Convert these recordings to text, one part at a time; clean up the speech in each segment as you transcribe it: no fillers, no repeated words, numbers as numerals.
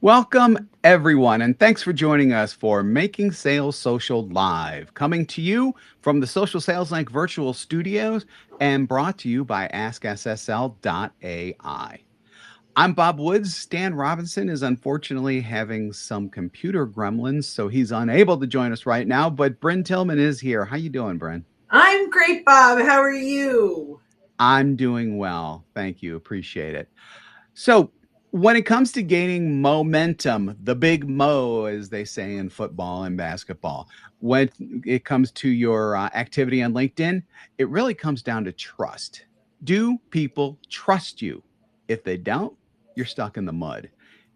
Welcome, everyone, and thanks for joining us for Making Sales Social Live, coming to you from the Social Sales Link virtual studios and brought to you by AskSSL.ai. I'm Bob Woods. Stan Robinson is unfortunately having some computer gremlins, so he's unable to join us right now, but Bryn Tillman is here. How you doing, Bryn? I'm great, Bob. How are you? I'm doing well. Thank you. Appreciate it. So, when it comes to gaining momentum, the big mo, as they say in football and basketball, when it comes to your activity on LinkedIn, it really comes down to trust. Do people trust you? If they don't, you're stuck in the mud.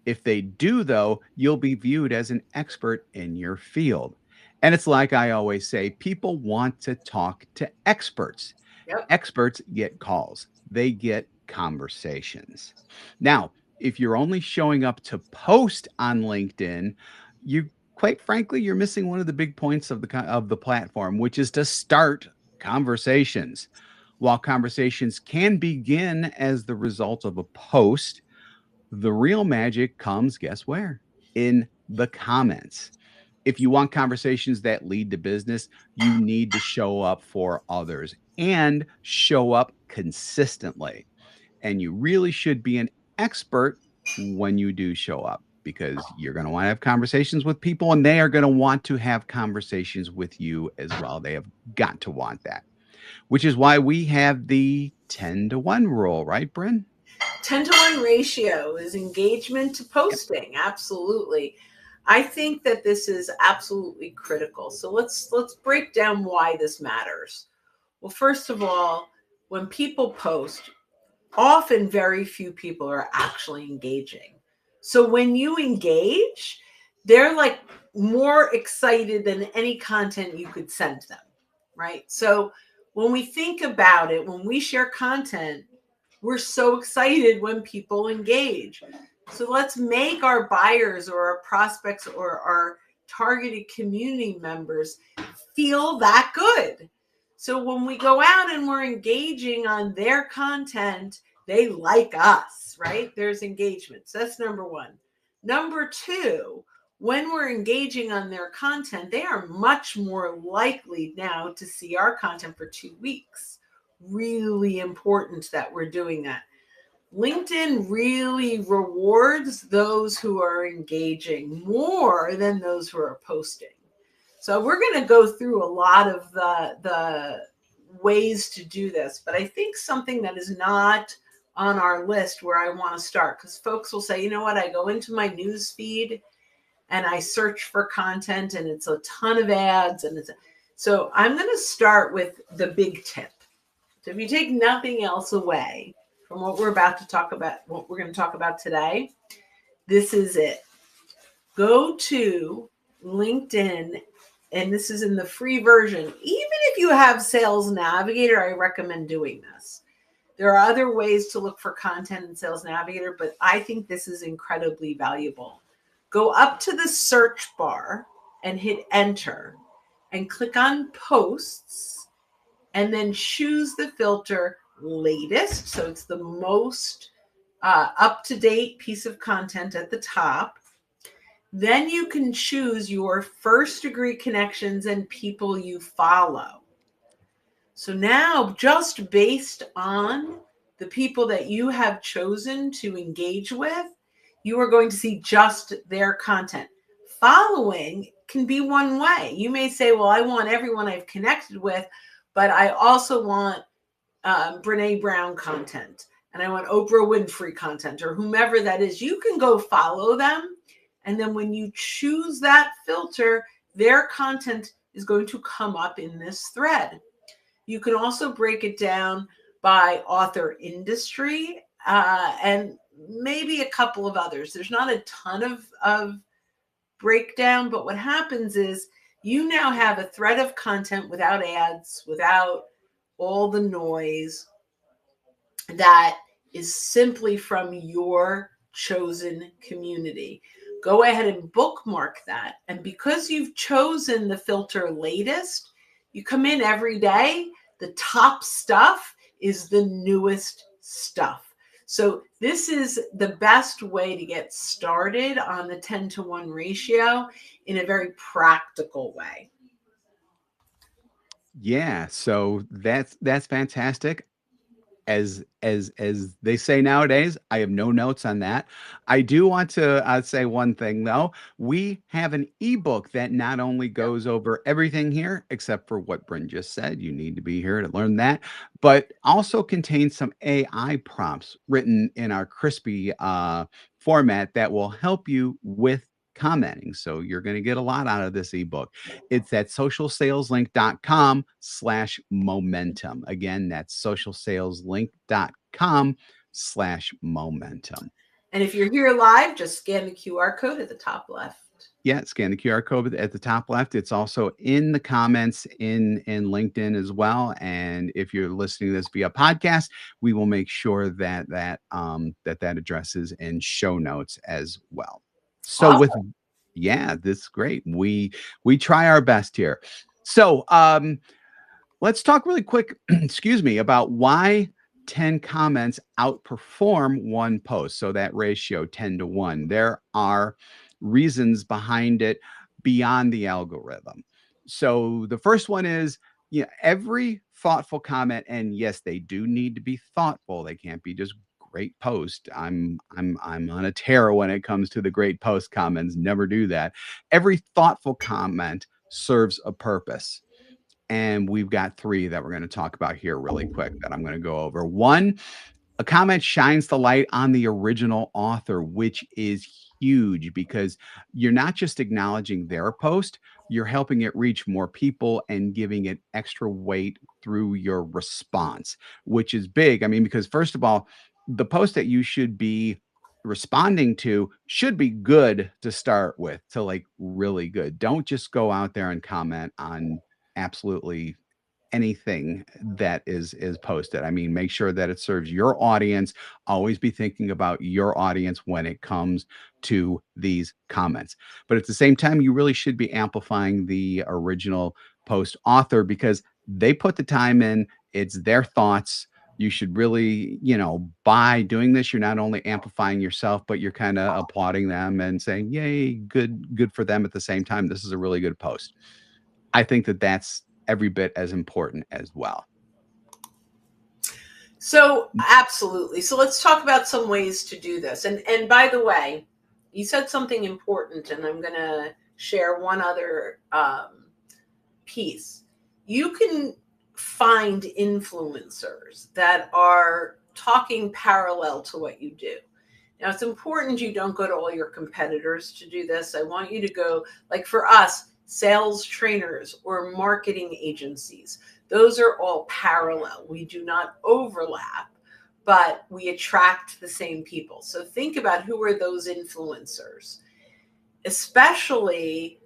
If they do, though, you'll be viewed as an expert in your field. And it's like I always say people want to talk to experts. Yep. Experts get calls, they get conversations. Now, if you're only showing up to post on LinkedIn, you quite frankly, you're missing one of the big points of the platform, which is to start conversations. While conversations can begin as the result of a post, the real magic comes, guess where? In the comments. If you want conversations that lead to business, you need to show up for others and show up consistently. And you really should be an expert when you do show up because you're going to want to have conversations with people and they are going to want to have conversations with you as well. They have got to want that, which is why we have the 10 to 1 rule, right, Bryn? 10 to 1 ratio is engagement to Yep. posting. Absolutely. I think that this is absolutely critical. So let's break down why this matters. Well, first of all, when people post, often very few people are actually engaging. So when you engage, they're like more excited than any content you could send them, right? So when we think about it, when we share content, we're so excited when people engage. So let's make our buyers or our prospects or our targeted community members feel that good. So when we go out and we're engaging on their content, they like us, right? There's engagement. So that's number one. Number two, when we're engaging on their content, they are much more likely now to see our content for 2 weeks. Really important that we're doing that. LinkedIn really rewards those who are engaging more than those who are posting. So we're going to go through a lot of the ways to do this, but I think something that is not on our list where I want to start, because folks will say, you know what, I go into my news feed and I search for content and it's a ton of ads so I'm going to start with the big tip. So if you take nothing else away from what we're about to talk about, what we're going to talk about today, this is it. Go to LinkedIn, and this is in the free version. Even if you have Sales Navigator, I recommend doing this. There are other ways to look for content in Sales Navigator, but I think this is incredibly valuable. Go up to the search bar and hit enter and click on posts and then choose the filter latest. So it's the most up to date piece of content at the top. Then you can choose your first degree connections and people you follow. So now, just based on the people that you have chosen to engage with, you are going to see just their content. Following can be one way. You may say, well, I want everyone I've connected with, but I also want Brene Brown content and I want Oprah Winfrey content or whomever that is. You can go follow them. And then when you choose that filter, their content is going to come up in this thread. You can also break it down by author industry and maybe a couple of others. There's not a ton of breakdown, but what happens is you now have a thread of content without ads, without all the noise that is simply from your chosen community. Go ahead and bookmark that. And because you've chosen the filter latest, you come in every day, the top stuff is the newest stuff. So this is the best way to get started on the 10-to-1 ratio in a very practical way. Yeah, so that's fantastic. As they say nowadays, I have no notes on that. I do want to say one thing though. We have an ebook that not only Yep. goes over everything here, except for what Bryn just said. You need to be here to learn that, but also contains some AI prompts written in our crispy format that will help you with commenting. So you're going to get a lot out of this ebook. It's at socialsaleslink.com/momentum. Again, that's socialsaleslink.com/momentum. And if you're here live, just scan the QR code at the top left. Yeah, scan the QR code at the top left. It's also in the comments in LinkedIn as well. And if you're listening to this via podcast, we will make sure that that address is in show notes as well. So with Awesome. yeah, this is great. We try our best here. So let's talk really quick, excuse me, about why 10 comments outperform one post. So that ratio 10-to-1. There are reasons behind it beyond the algorithm. So the first one is, yeah, every thoughtful comment, and yes, they do need to be thoughtful. They can't be just great post. I'm on a tear when it comes to the great post comments. Never do that. Every thoughtful comment serves a purpose. And we've got three that we're going to talk about here really quick that I'm going to go over. One, a comment shines the light on the original author, which is huge because you're not just acknowledging their post, you're helping it reach more people and giving it extra weight through your response, which is big. I mean, because first of all, the post that you should be responding to should be good to start with, to like really good. Don't just go out there and comment on absolutely anything that is posted. I mean, make sure that it serves your audience. Always be thinking about your audience when it comes to these comments. But at the same time, you really should be amplifying the original post author because they put the time in, it's their thoughts. You should really, by doing this, you're not only amplifying yourself, but you're kind of applauding them and saying, yay, good for them at the same time. This is a really good post. I think that that's every bit as important as well. So absolutely. So let's talk about some ways to do this. And by the way, you said something important, and I'm going to share one other piece. You can find influencers that are talking parallel to what you do. Now, it's important you don't go to all your competitors to do this. I want you to go, like for us, sales trainers or marketing agencies. Those are all parallel. We do not overlap, but we attract the same people. So think about who are those influencers, especially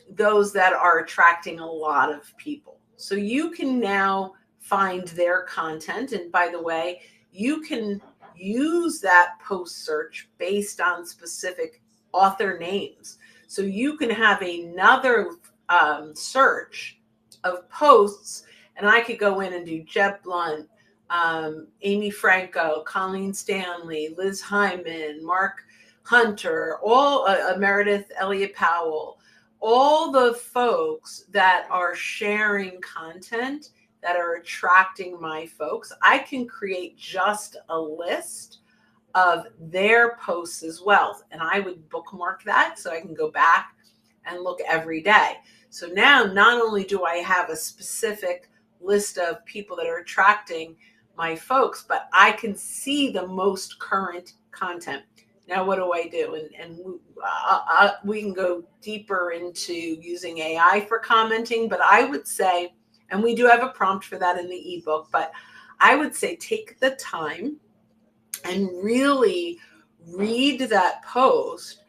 those that are attracting a lot of people. So you can now find their content. And by the way, you can use that post search based on specific author names. So you can have another search of posts, and I could go in and do Jeb Blunt, Amy Franco, Colleen Stanley, Liz Hyman, Mark Hunter, all Meredith Elliott Powell, all the folks that are sharing content that are attracting my folks. I can create just a list of their posts as well. And I would bookmark that so I can go back and look every day. So now not only do I have a specific list of people that are attracting my folks, but I can see the most current content. Now, what do I do? And we can go deeper into using AI for commenting, but I would say, and we do have a prompt for that in the ebook, but I would say take the time and really read that post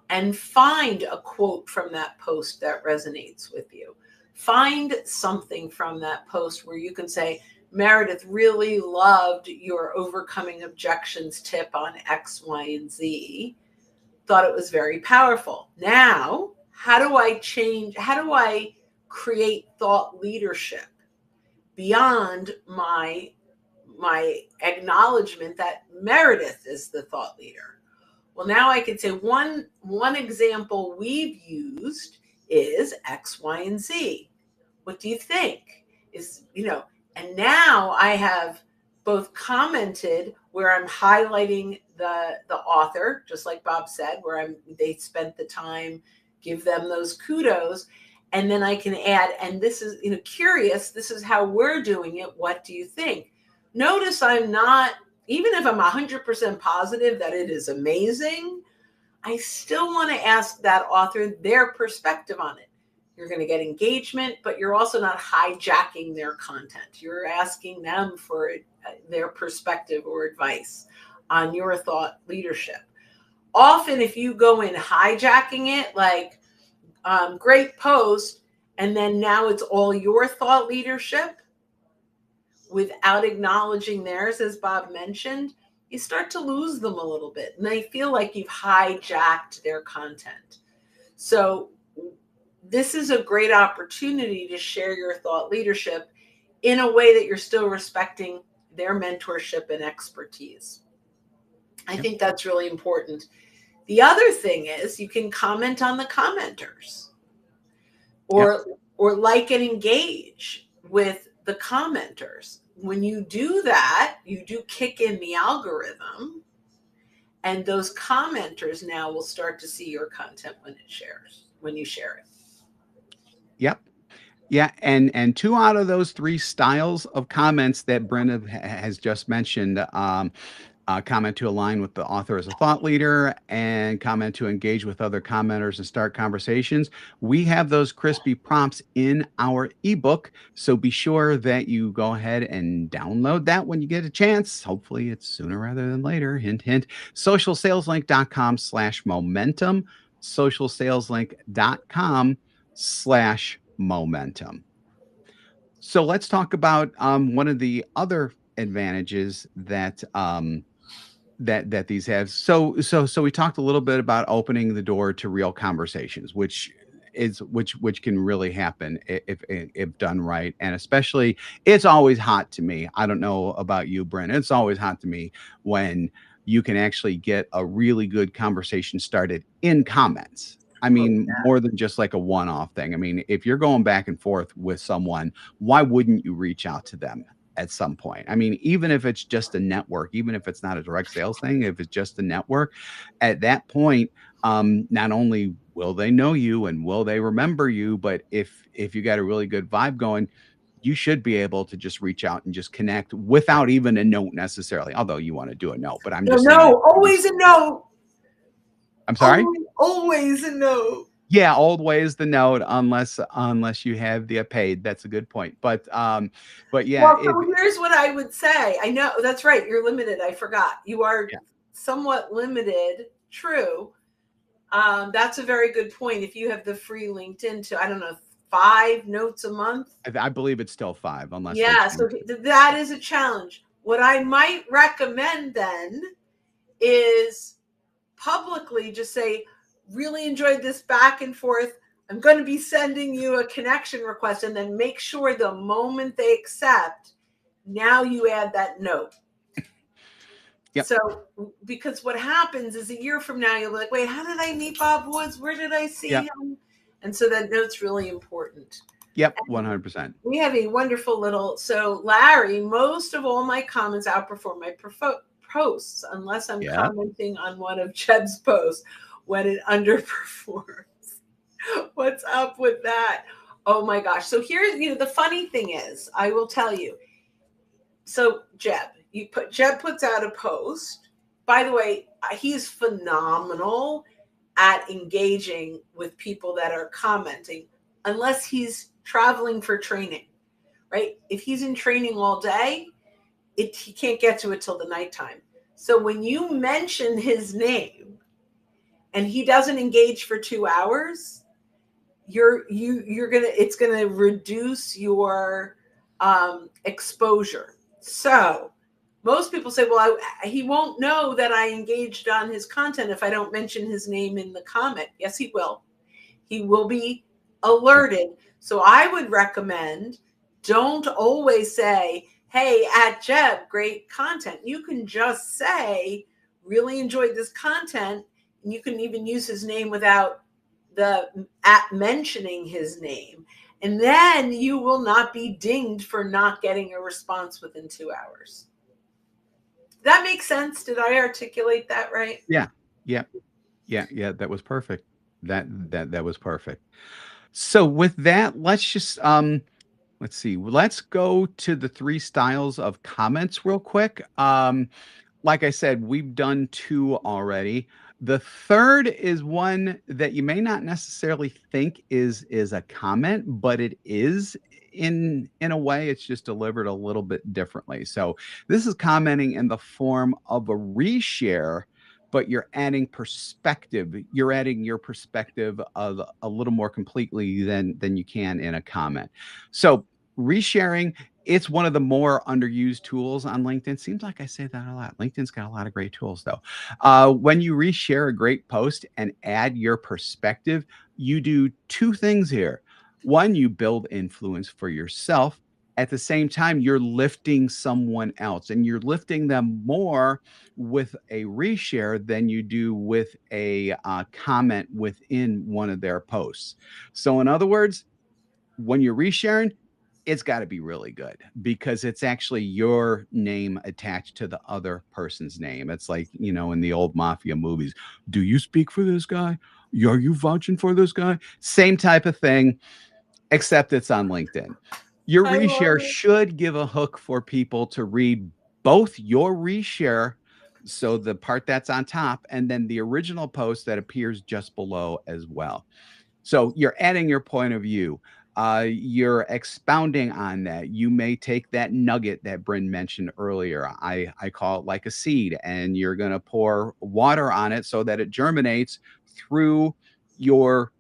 and find a quote from that post that resonates with you. Find something from that post where you can say, Meredith, really loved your overcoming objections tip on X, Y, and Z. Thought it was very powerful. Now, how do I create thought leadership beyond my my acknowledgement that Meredith is the thought leader. Well, now I can say one example we've used is X, Y, and Z. What do you think? And now I have both commented where I'm highlighting the author, just like Bob said, where they spent the time, give them those kudos. And then I can add, and this is, curious, this is how we're doing it. What do you think? Notice I'm not, even if I'm 100% positive that it is amazing, I still want to ask that author their perspective on it. You're going to get engagement, but you're also not hijacking their content. You're asking them for their perspective or advice on your thought leadership. Often, if you go in hijacking it, like, great post, and then now it's all your thought leadership without acknowledging theirs, as Bob mentioned, you start to lose them a little bit, and they feel like you've hijacked their content. So this is a great opportunity to share your thought leadership in a way that you're still respecting their mentorship and expertise. I think that's really important. The other thing is you can comment on the commenters or like and engage with the commenters. When you do that, you do kick in the algorithm, and those commenters now will start to see your content when you share it. Yep. Yeah. And 2 out of those 3 styles of comments that Brenda has just mentioned, comment to align with the author as a thought leader, and comment to engage with other commenters and start conversations. We have those crispy prompts in our ebook. So be sure that you go ahead and download that when you get a chance. Hopefully it's sooner rather than later. Hint, hint. socialsaleslink.com/momentum. socialsaleslink.com/momentum. So let's talk about one of the other advantages that that these have. So we talked a little bit about opening the door to real conversations, which can really happen if done right. And especially, it's always hot to me. I don't know about you, Brent. It's always hot to me when you can actually get a really good conversation started in comments. I mean, more than just like a one-off thing. I mean, if you're going back and forth with someone, why wouldn't you reach out to them at some point? I mean, even if it's just a network, even if it's not a direct sales thing, if it's just a network, at that point, not only will they know you and will they remember you, but if you got a really good vibe going, you should be able to just reach out and just connect without even a note necessarily. Although you want to do a note, but I'm just saying, always a note. I'm sorry? Always a note. Yeah, always the note, unless you have the paid. That's a good point. But yeah. Well, so here's what I would say. I know that's right. You're limited. I forgot. You are somewhat limited. True. That's a very good point. If you have the free LinkedIn to, I don't know, 5 notes a month. I believe it's still 5, unless. Yeah. So that is a challenge. What I might recommend then is publicly just say, really enjoyed this back and forth. I'm going to be sending you a connection request, and then make sure the moment they accept, now you add that note. Yep. So, because what happens is a year from now, you'll be like, wait, how did I meet Bob Woods? Where did I see him? And so that note's really important. Yep, 100%. We have a wonderful so Larry, most of all my comments outperform my posts, unless I'm commenting on one of Jeb's posts when it underperforms. What's up with that? Oh my gosh. So here's, the funny thing is, I will tell you. So Jeb puts out a post. By the way, he's phenomenal at engaging with people that are commenting, unless he's traveling for training, right? If he's in training all day, he can't get to it till the nighttime. So when you mention his name and he doesn't engage for 2 hours, it's gonna reduce your exposure. So most people say, well, he won't know that I engaged on his content if I don't mention his name in the comment. Yes, he will. He will be alerted. So I would recommend, don't always say, hey, at Jeb, great content. You can just say, really enjoyed this content. And you can even use his name without the at mentioning his name. And then you will not be dinged for not getting a response within 2 hours. That makes sense. Did I articulate that right? Yeah. Yeah. Yeah. That was perfect. That was perfect. So with that, let's see. Let's go to the 3 styles of comments real quick. Like I said, we've done 2 already. The third is one that you may not necessarily think is a comment, but it is in a way. It's just delivered a little bit differently. So this is commenting in the form of a reshare, but you're adding perspective. You're adding your perspective of a little more completely than you can in a comment. So resharing, it's one of the more underused tools on LinkedIn. Seems like I say that a lot. LinkedIn's got a lot of great tools, though. When you reshare a great post and add your perspective, you do 2 things here. One, you build influence for yourself. At the same time, you're lifting someone else, and you're lifting them more with a reshare than you do with a comment within one of their posts. So, in other words, when you're resharing, it's got to be really good because it's actually your name attached to the other person's name. It's like, in the old mafia movies, do you speak for this guy? Are you vouching for this guy? Same type of thing, except it's on LinkedIn. Your I love reshare it. should give a hook for people to read both your reshare, so the part that's on top, and then the original post that appears just below as well. So you're adding your point of view. You're expounding on that. You may take that nugget that Bryn mentioned earlier. I call it like a seed, and you're going to pour water on it so that it germinates through your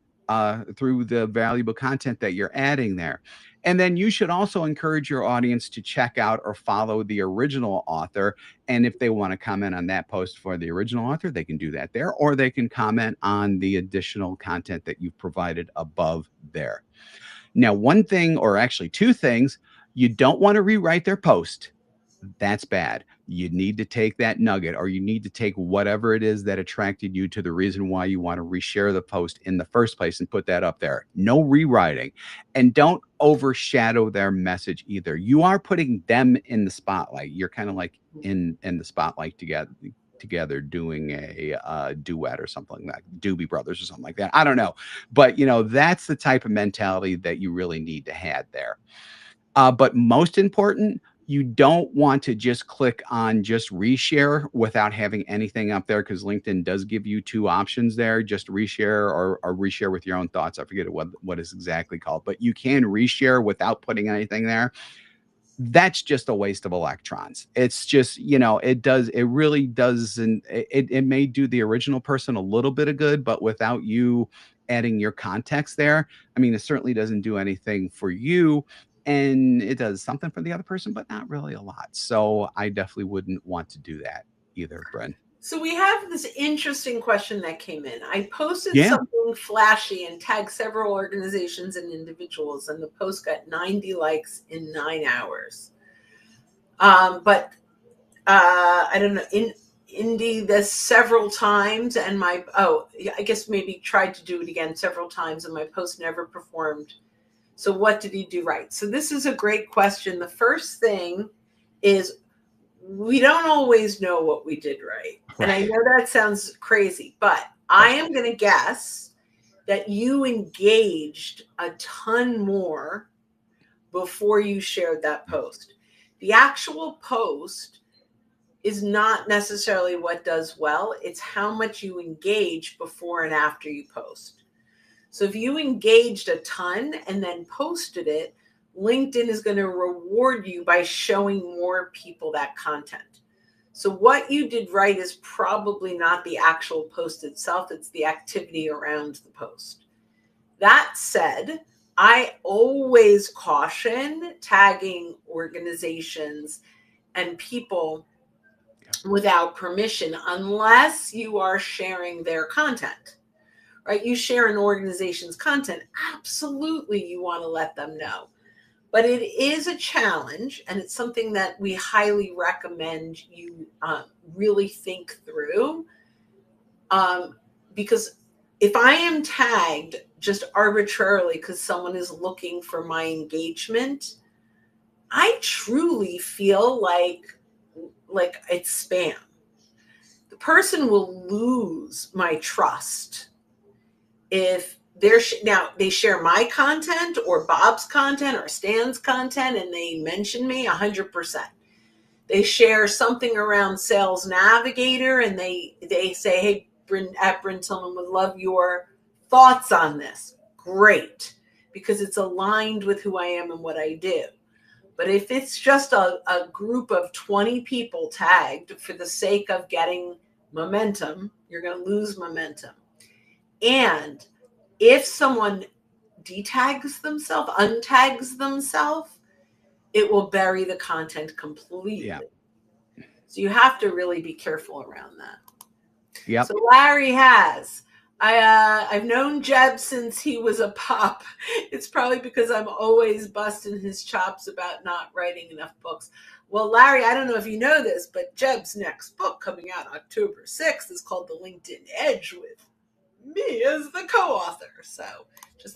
through the valuable content that you're adding there. And then you should also encourage your audience to check out or follow the original author. And if they want to comment on that post for the original author, they can do that there, or they can comment on the additional content that you've provided above there. Now, one thing, or actually 2 things, you don't want to rewrite their post. That's bad. You need to take that nugget, or you need to take whatever it is that attracted you to the reason why you want to reshare the post in the first place and put that up there. No rewriting, and don't overshadow their message either. You are putting them in the spotlight. You're kind of like in the spotlight together doing a duet or something like Doobie Brothers or something like that. I don't know, but that's the type of mentality that you really need to have there. But most important, you don't want to just click on just reshare without having anything up there, because LinkedIn does give you 2 options there: just reshare or reshare with your own thoughts. I forget what is exactly called, but you can reshare without putting anything there. That's just a waste of electrons. It's just, it really doesn't, it may do the original person a little bit of good, but without you adding your context there, I mean, it certainly doesn't do anything for you. And it does something for the other person, but not really a lot. So I definitely wouldn't want to do that either, Bren. So we have this interesting question that came in. I posted Yeah. something flashy and tagged several organizations and individuals, and the post got 90 likes in 9 hours. But I don't know, Indy this several times, and I guess maybe tried to do it again several times, and my post never performed. So what did he do right? So this is a great question. The first thing is, we don't always know what we did right. And I know that sounds crazy, but I am going to guess that you engaged a ton more before you shared that post. The actual post is not necessarily what does well. It's how much you engage before and after you post. So if you engaged a ton and then posted it, LinkedIn is going to reward you by showing more people that content. So what you did right is probably not the actual post itself. It's the activity around the post. That said, I always caution tagging organizations and people without permission, unless you are sharing their content. Right? You share an organization's content, absolutely you want to let them know. But it is a challenge, and it's something that we highly recommend you really think through. Because if I am tagged just arbitrarily because someone is looking for my engagement, I truly feel like it's spam. The person will lose my trust if now they share my content or Bob's content or Stan's content and they mention me 100%. They share something around Sales Navigator and they say, hey, Bryn Tillman would love your thoughts on this. Great, because it's aligned with who I am and what I do. But if it's just a group of 20 people tagged for the sake of getting momentum, you're going to lose momentum. And if someone detags themselves, untags themselves, it will bury the content completely. Yeah. So you have to really be careful around that. Yep. So Larry has. I've known Jeb since he was a pup. It's probably because I'm always busting his chops about not writing enough books. Well, Larry, I don't know if you know this, but Jeb's next book coming out October 6th is called The LinkedIn Edge with me as the co-author. So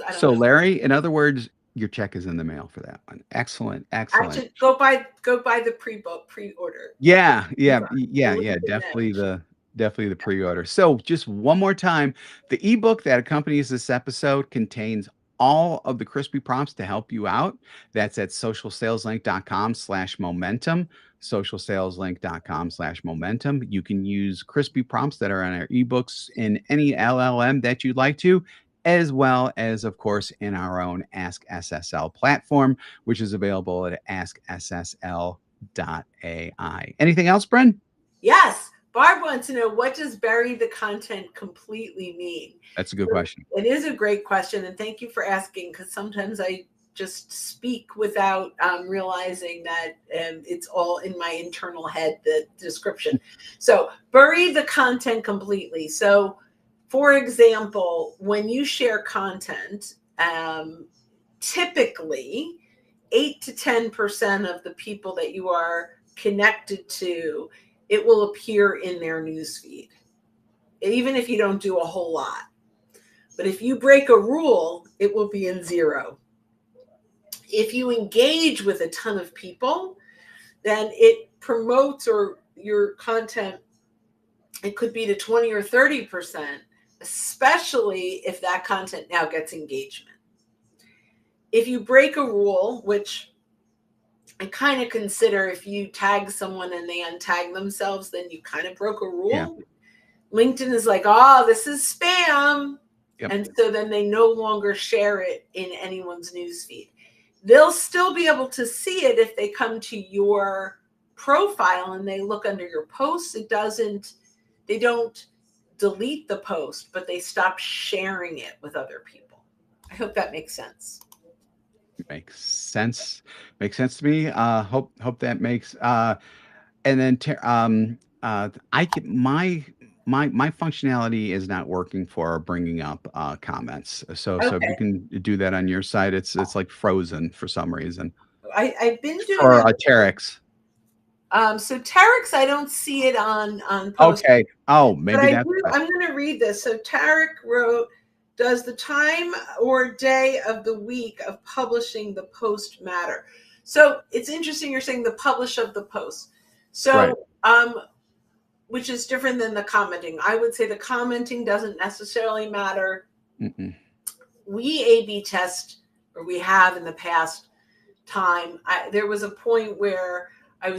I don't know. Larry, in other words, your check is in the mail for that one. Excellent. Actually, go buy the pre-order. Yeah. Definitely the pre-order. So just one more time, the ebook that accompanies this episode contains all of the crispy prompts to help you out. That's at socialsaleslink.com/momentum, socialsaleslink.com/momentum. You can use crispy prompts that are on our ebooks in any LLM that you'd like to, as well as, of course, in our own Ask SSL platform, which is available at askssl.ai. Anything else, Bryn? Yes. Barb wants to know, what does bury the content completely mean? That's a good question. It is a great question, and thank you for asking, because sometimes I just speak without realizing that it's all in my internal head, the description. So bury the content completely. So for example, when you share content, typically 8 to 10% of the people that you are connected to, it will appear in their newsfeed, even if you don't do a whole lot. But if you break a rule, it will be in 0. If you engage with a ton of people, then it promotes your content. It could be to 20 or 30%, especially if that content now gets engagement. If you break a rule, which I kind of consider, if you tag someone and they untag themselves, then you kind of broke a rule. Yeah. LinkedIn is like, oh, this is spam. Yep. And so then they no longer share it in anyone's newsfeed. They'll still be able to see it if they come to your profile and they look under your posts. They don't delete the post, but they stop sharing it with other people. I hope that makes sense. Makes sense to me. Hope that makes and then I can my functionality is not working for bringing up comments. So if you can do that on your side, it's like frozen for some reason. I've been doing for Terex. So Terex, I don't see it on post. Okay. Oh, maybe that's. I'm going to read this. So Tarek wrote, does the time or day of the week of publishing the post matter? So it's interesting you're saying the publish of the post. So, right. Which is different than the commenting. I would say the commenting doesn't necessarily matter. Mm-mm. We A/B test, or we have in the past time. There was a point where I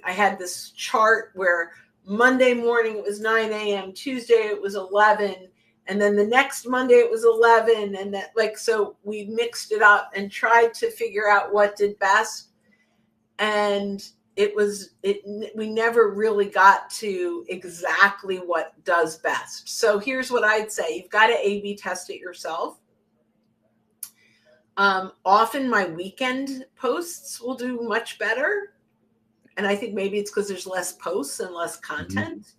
had this chart where Monday morning it was 9 a.m., Tuesday it was 11, and then the next Monday it was 11, and so we mixed it up and tried to figure out what did best, and we never really got to exactly what does best. So here's what I'd say: you've got to A/B test it yourself. Often my weekend posts will do much better. And I think maybe it's because there's less posts and less content.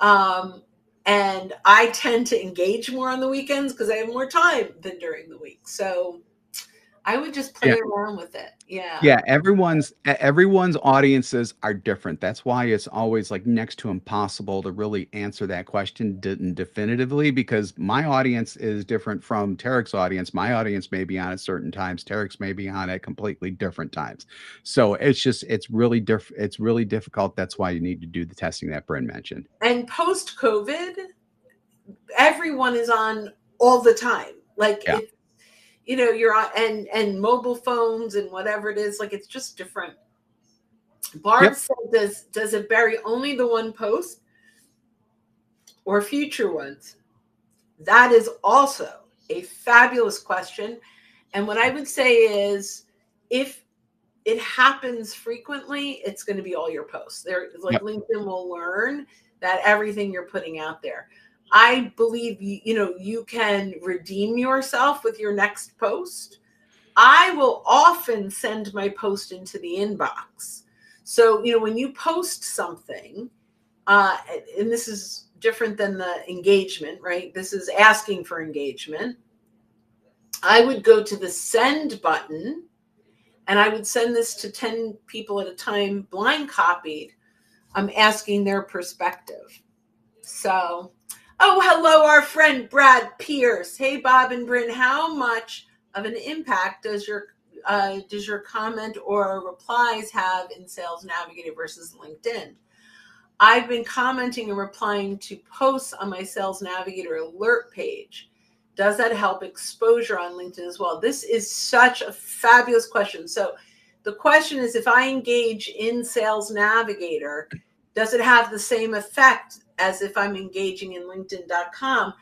Mm-hmm. And I tend to engage more on the weekends because I have more time than during the week. So I would just play around with it. Yeah. Yeah, everyone's audiences are different. That's why it's always like next to impossible to really answer that question definitively, because my audience is different from Tarek's audience. My audience may be on at certain times. Tarek's may be on at completely different times. So it's really it's really difficult. That's why you need to do the testing that Bryn mentioned. And post COVID, everyone is on all the time. Like Yeah. you're on and mobile phones and whatever it is, like it's just different. Barb said, does it bury only the one post or future ones? That is also a fabulous question. And what I would say is, if it happens frequently, it's going to be all your posts. LinkedIn will learn that everything you're putting out there. I believe you can redeem yourself with your next post. I will often send my post into the inbox. So, when you post something, and this is different than the engagement, right? This is asking for engagement. I would go to the send button and I would send this to 10 people at a time, blind copied. I'm asking their perspective. So, oh, hello, our friend Brad Pierce. Hey, Bob and Bryn, how much of an impact does your comment or replies have in Sales Navigator versus LinkedIn? I've been commenting and replying to posts on my Sales Navigator alert page. Does that help exposure on LinkedIn as well? This is such a fabulous question. So the question is, if I engage in Sales Navigator, does it have the same effect as if I'm engaging in LinkedIn.com?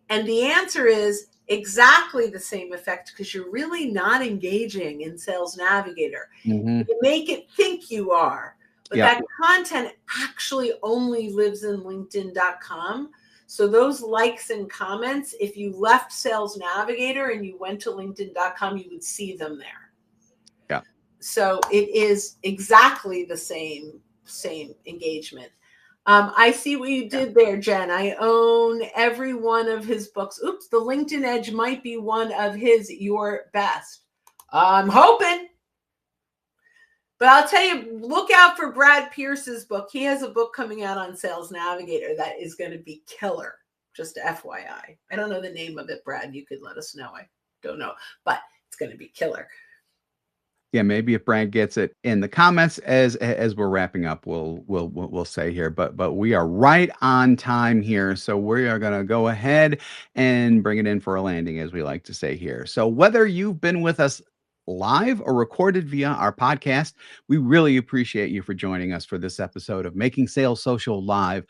And the answer is exactly the same effect, because you're really not engaging in Sales Navigator. Mm-hmm. You make it think you are, but that content actually only lives in LinkedIn.com. So those likes and comments, if you left Sales Navigator and you went to LinkedIn.com, you would see them there. Yeah. So it is exactly the same engagement. I see what you did there, Jen. I own every one of his books. Oops, The LinkedIn Edge might be one of his your best. I'm hoping. But I'll tell you, look out for Brad Pierce's book. He has a book coming out on Sales Navigator that is going to be killer. Just FYI. I don't know the name of it, Brad. You could let us know. I don't know, but it's going to be killer. Yeah, maybe if Brad gets it in the comments as we're wrapping up, we'll say here. But we are right on time here, so we are going to go ahead and bring it in for a landing, as we like to say here. So whether you've been with us live or recorded via our podcast, we really appreciate you for joining us for this episode of Making Sales Social Live,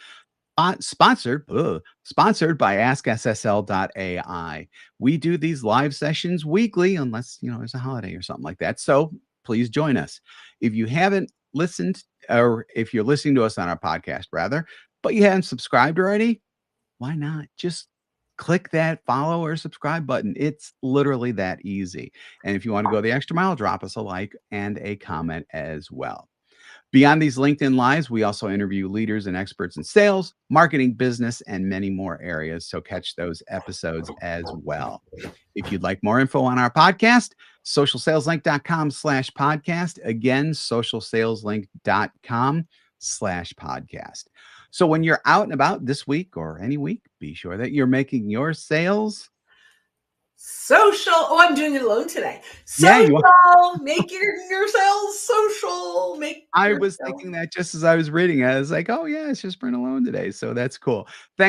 sponsored by AskSSL.ai. We do these live sessions weekly, unless there's a holiday or something like that. So please join us. If you haven't listened, or if you're listening to us on our podcast rather, but you haven't subscribed already, why not just click that follow or subscribe button? It's literally that easy. And if you want to go the extra mile, drop us a like and a comment as well. Beyond these LinkedIn Lives, we also interview leaders and experts in sales, marketing, business, and many more areas. So catch those episodes as well. If you'd like more info on our podcast, socialsaleslink.com/podcast. Again, socialsaleslink.com/podcast. So when you're out and about this week or any week, be sure that you're making your sales social. Oh, I'm doing it alone today. Social. Make your sales social. I was thinking that just as I was reading it. I was like, oh yeah, it's just Bryn alone today. So that's cool. Thanks.